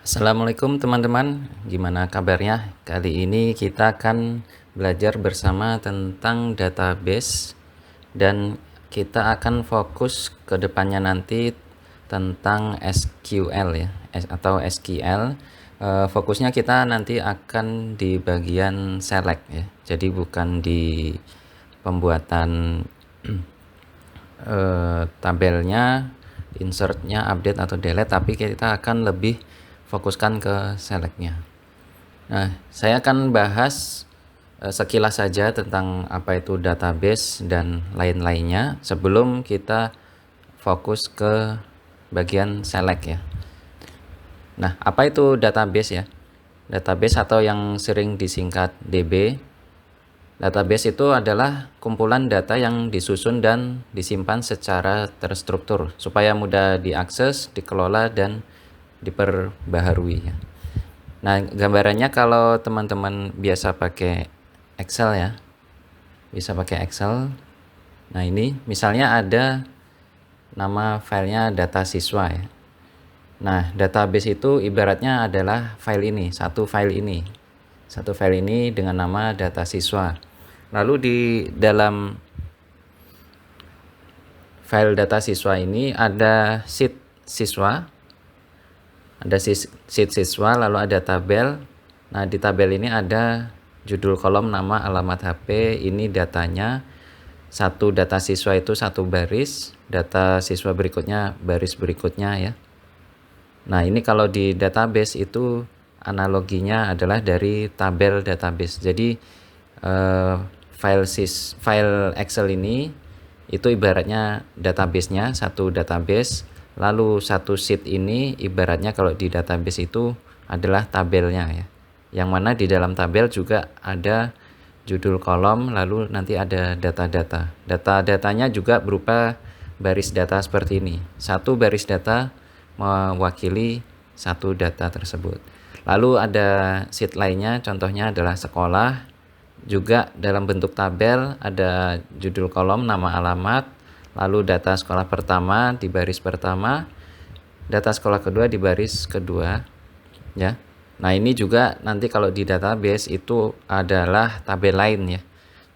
Assalamualaikum teman-teman, gimana kabarnya? Kali ini kita akan belajar bersama tentang database dan kita akan fokus ke depannya nanti tentang SQL ya, atau SQL. Fokusnya kita nanti akan di bagian select ya, jadi bukan di pembuatan tabelnya, insertnya, update atau delete, tapi kita akan lebih fokuskan ke selectnya. Nah, saya akan bahas sekilas saja tentang apa itu database dan lain-lainnya sebelum kita fokus ke bagian select ya. Nah, apa itu database ya? Database atau yang sering disingkat DB. Database itu adalah kumpulan data yang disusun dan disimpan secara terstruktur supaya mudah diakses, dikelola, dan diperbaharui ya. Nah, gambarannya kalau teman-teman biasa pakai Excel ya, bisa pakai Excel. Nah, ini misalnya ada nama filenya data siswa ya. Nah, database itu ibaratnya adalah file ini, satu file ini dengan nama data siswa. Lalu di dalam file data siswa ini ada sheet siswa, lalu ada tabel. Nah, di tabel ini ada judul kolom, nama, alamat HP, ini datanya. Satu data siswa itu satu baris, data siswa berikutnya baris berikutnya ya. Nah, ini kalau di database itu analoginya adalah dari tabel database. Jadi file Excel ini itu ibaratnya database-nya, satu database. Lalu satu sheet ini ibaratnya kalau di database itu adalah tabelnya ya. Yang mana di dalam tabel juga ada judul kolom, lalu nanti ada data-data. Data-datanya juga berupa baris data seperti ini. Satu baris data mewakili satu data tersebut. Lalu ada sheet lainnya, contohnya adalah sekolah. Juga dalam bentuk tabel, ada judul kolom, nama, alamat, lalu data sekolah pertama di baris pertama, data sekolah kedua di baris kedua ya. Nah, ini juga nanti kalau di database itu adalah tabel lain ya.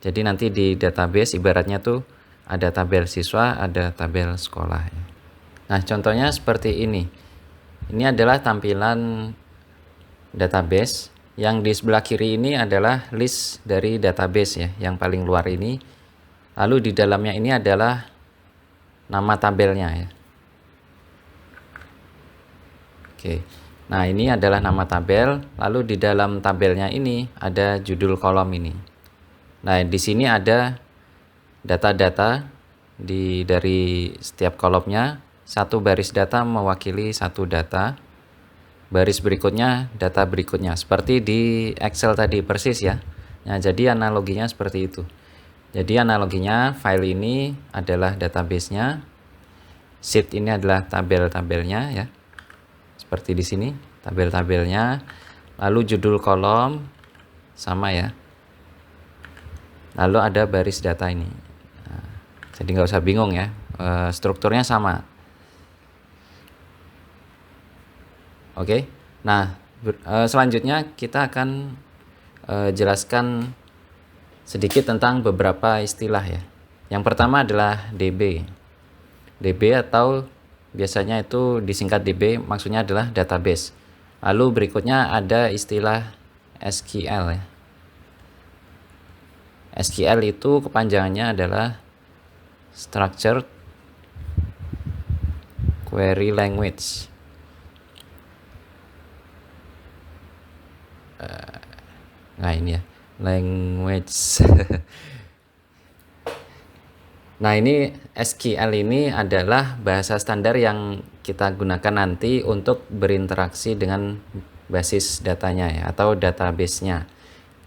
Jadi nanti di database ibaratnya tuh ada tabel siswa, ada tabel sekolah ya. Nah, contohnya seperti ini. Ini adalah tampilan database. Yang di sebelah kiri ini adalah list dari database ya, yang paling luar ini. Lalu di dalamnya ini adalah nama tabelnya ya. Oke. Nah, ini adalah nama tabel. Lalu di dalam tabelnya ini ada judul kolom ini. Nah, di sini ada data-data dari setiap kolomnya. Satu baris data mewakili satu data. Baris berikutnya data berikutnya, seperti di Excel tadi persis ya. Nah, jadi analoginya seperti itu. Jadi analoginya file ini adalah database-nya, sheet ini adalah tabel-tabelnya ya. Seperti di sini tabel-tabelnya, lalu judul kolom sama ya. Lalu ada baris data ini. Nah, jadi nggak usah bingung ya, strukturnya sama. Oke, nah selanjutnya kita akan jelaskan sedikit tentang beberapa istilah ya. Yang pertama adalah DB. DB atau biasanya itu disingkat DB, maksudnya adalah database. Lalu berikutnya ada istilah SQL ya. SQL itu kepanjangannya adalah Structured Query Language. Nah, ini ya, language. Nah, ini SQL ini adalah bahasa standar yang kita gunakan nanti untuk berinteraksi dengan basis datanya ya, atau database-nya.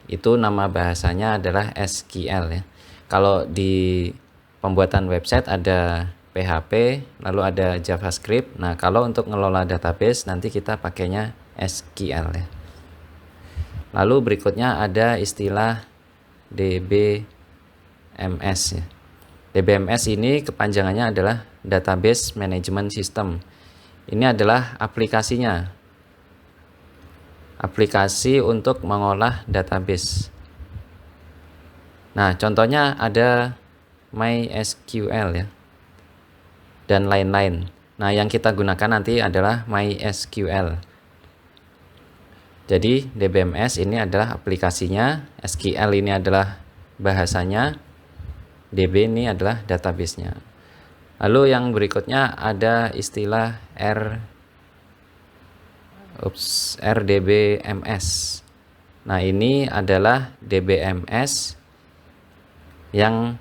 Itu nama bahasanya adalah SQL ya. Kalau di pembuatan website ada PHP, lalu ada JavaScript. Nah, kalau untuk ngelola database nanti kita pakainya SQL ya. Lalu berikutnya ada istilah DBMS ya. DBMS ini kepanjangannya adalah Database Management System. Ini adalah aplikasinya. aplikasi untuk mengolah database. Nah, contohnya ada MySQL ya, dan lain-lain. Nah, yang kita gunakan nanti adalah MySQL. Jadi DBMS ini adalah aplikasinya, SQL ini adalah bahasanya, DB ini adalah database-nya. Lalu yang berikutnya ada istilah RDBMS. Nah, ini adalah DBMS yang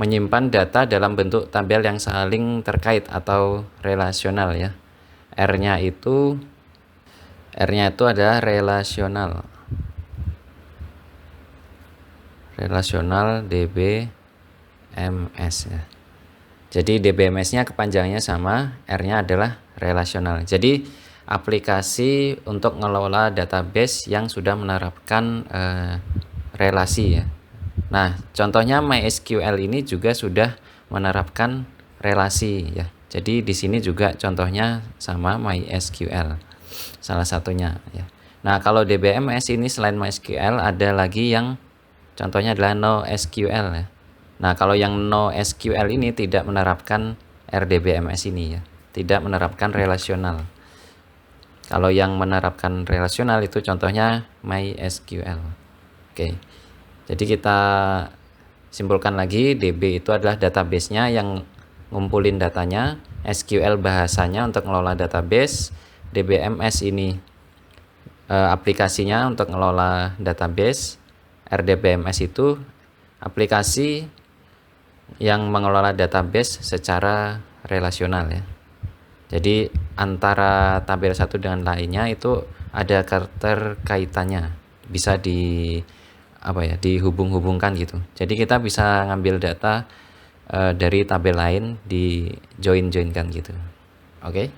menyimpan data dalam bentuk tabel yang saling terkait atau relasional ya. R-nya itu adalah relasional. Relasional DBMS ya. Jadi DBMS-nya kepanjangannya sama, R-nya adalah relasional. Jadi aplikasi untuk mengelola database yang sudah menerapkan relasi ya. Nah, contohnya MySQL ini juga sudah menerapkan relasi ya. Jadi di sini juga contohnya sama MySQL salah satunya ya. Nah, kalau DBMS ini selain MySQL ada lagi yang contohnya adalah NoSQL ya. Nah, kalau yang NoSQL ini tidak menerapkan RDBMS ini ya, tidak menerapkan relasional. Kalau yang menerapkan relasional itu contohnya MySQL. Oke. Jadi kita simpulkan lagi, DB itu adalah database-nya yang ngumpulin datanya, SQL bahasanya untuk ngelola database, DBMS ini aplikasinya untuk ngelola database, RDBMS itu aplikasi yang mengelola database secara relasional ya. Jadi antara tabel satu dengan lainnya itu ada keterkaitannya, bisa dihubung-hubungkan gitu. Jadi kita bisa ngambil data dari tabel lain, di join-joinkan gitu. Oke.